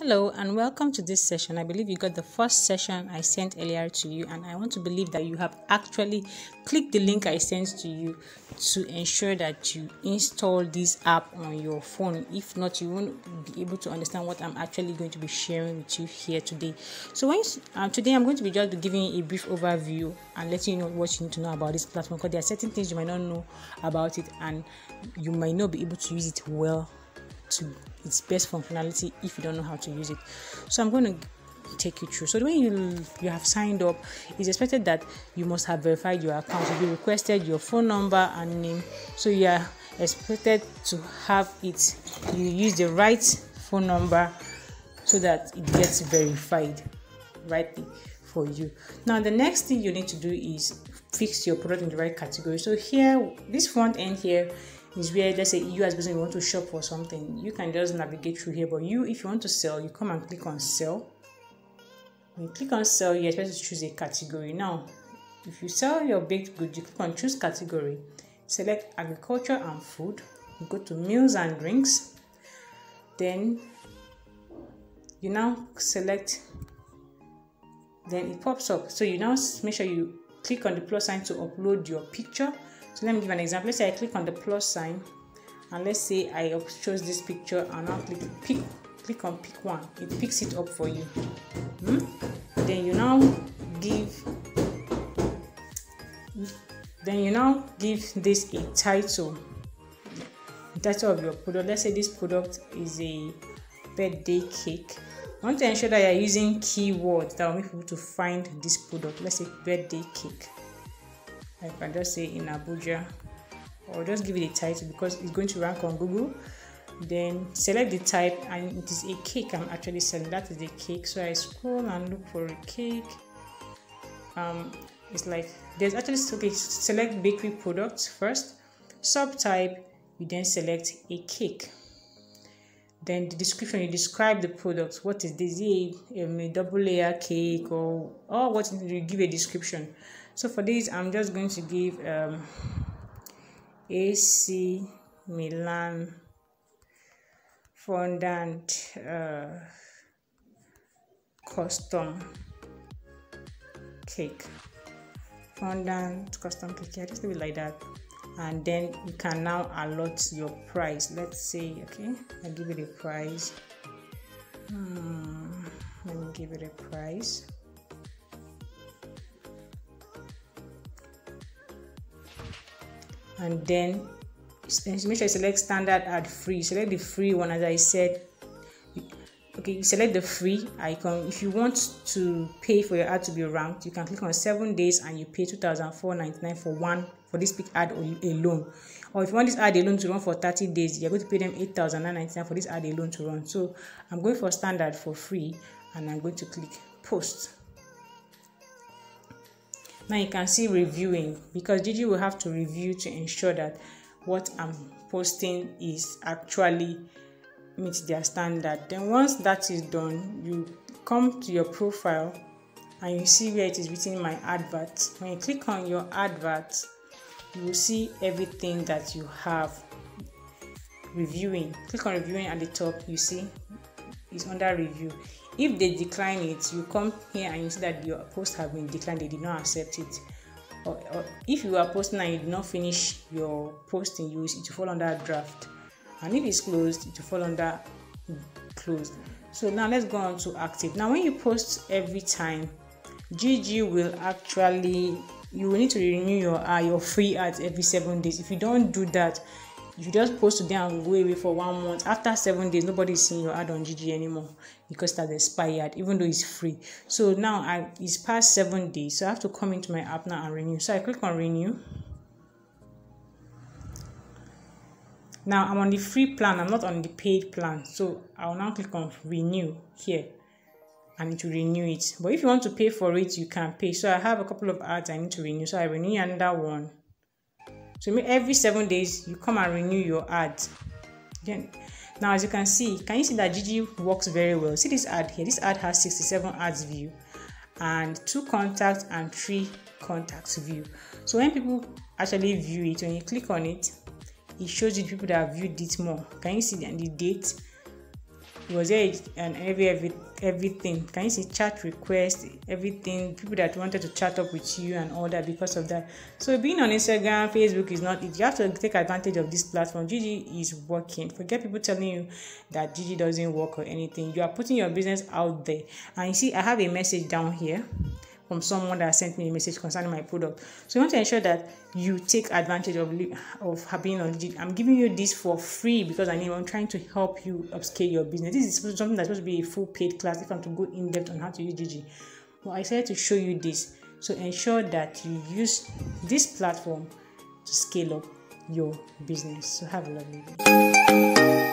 Hello and welcome to this session. I believe you got the first session I sent earlier to you, and I want to believe that you have actually clicked the link I sent to you to ensure that you install this app on your phone. If not, you won't be able to understand what I'm actually going to be sharing with you here today. So today I'm going to be just giving you a brief overview and letting you know what you need to know about this platform, because there are certain things you might not know about it and you might not be able to use it well to its best functionality if you don't know how to use it. So I'm going to take you through. So when you have signed up, it's expected that you must have verified your account. You'll be requested your phone number and name. So you are expected to have it. You use the right phone number so that it gets verified rightly for you. Now the next thing you need to do is fix your product in the right category. So here, this front end here is where, let's say you as a business you want to shop for something, you can just navigate through here. But if you want to sell, you come and click on sell. When you click on sell, you're expected to choose a category. Now if you sell your baked goods, you click on choose category, select agriculture and food, you go to meals and drinks, then you now select, then it pops up. So you now make sure you click on the plus sign to upload your picture. So let me give an example. Let's say I click on the plus sign and let's say I chose this picture and now click on pick one. It picks it up for you. Then you now give this a title. The title of your product. Let's say this product is a birthday cake. I want to ensure that you're using keywords that will make people to find this product. Let's say birthday cake. I can just say in Abuja, or just give it a title because it's going to rank on Google. Then select the type, and it is a cake I'm actually selling. That is the cake. So I scroll and look for a cake. It's like there's actually select bakery products first. Subtype, you then select a cake. Then the description, you describe the product. What is this? A double layer cake or what? You give a description. So for this, I'm just going to give AC Milan fondant custom cake. Fondant custom cake. I just leave it like that. And then you can now allot your price. Let's say, okay, I give it a price. Let me give it a price. And then make sure you select standard ad free. Select the free one, as I said. Okay, select the free icon. If you want to pay for your ad to be ranked, you can click on 7 days and you pay $2,499 for this big ad alone. Or if you want this ad alone to run for 30 days, you're going to pay them $8,999 for this ad alone to run. So I'm going for standard for free and I'm going to click post. Now you can see reviewing, because Jiji will have to review to ensure that what I'm posting is actually meets their standard. Then once that is done, you come to your profile and you see where it is written my advert. When you click on your advert, you will see everything that you have. Reviewing, click on reviewing at the top, you see it's under review. If they decline it, you come here and you see that your post have been declined, they did not accept it. Or if you are posting and you did not finish your posting, it will fall under draft. And if it's closed, it will fall under closed. So now let's go on to active. Now when you post every time, Jiji will actually, you will need to renew your free ads every 7 days. If you don't do that, if you just post today and go away for 1 month, after 7 days, nobody is seeing your ad on Jiji anymore because that's expired, even though it's free. So now it's past 7 days, so I have to come into my app now and renew. So I click on renew. Now I'm on the free plan, I'm not on the paid plan. So I'll now click on renew here and it will renew it. But if you want to pay for it, you can pay. So I have a couple of ads I need to renew. So I renew another one. So every 7 days, you come and renew your ad. Then, now as you can see that Jiji works very well? See this ad here. This ad has 67 ads view and 2 contacts and 3 contacts view. So when people actually view it, when you click on it, it shows you the people that have viewed it more. Can you see the date? It was there and everything. Can you see chat requests, everything, people that wanted to chat up with you and all that because of that. So being on Instagram, Facebook is not it. You have to take advantage of this platform. Jiji is working. Forget people telling you that Jiji doesn't work or anything. You are putting your business out there. And you see, I have a message down here from someone that sent me a message concerning my product. So you want to ensure that you take advantage of being on Jiji. I'm giving you this for free because I'm trying to help you upscale your business. This is something that's supposed to be a full paid class if I'm to go in depth on how to use Jiji. Well, I decided to show you this. So ensure that you use this platform to scale up your business. So have a lovely day.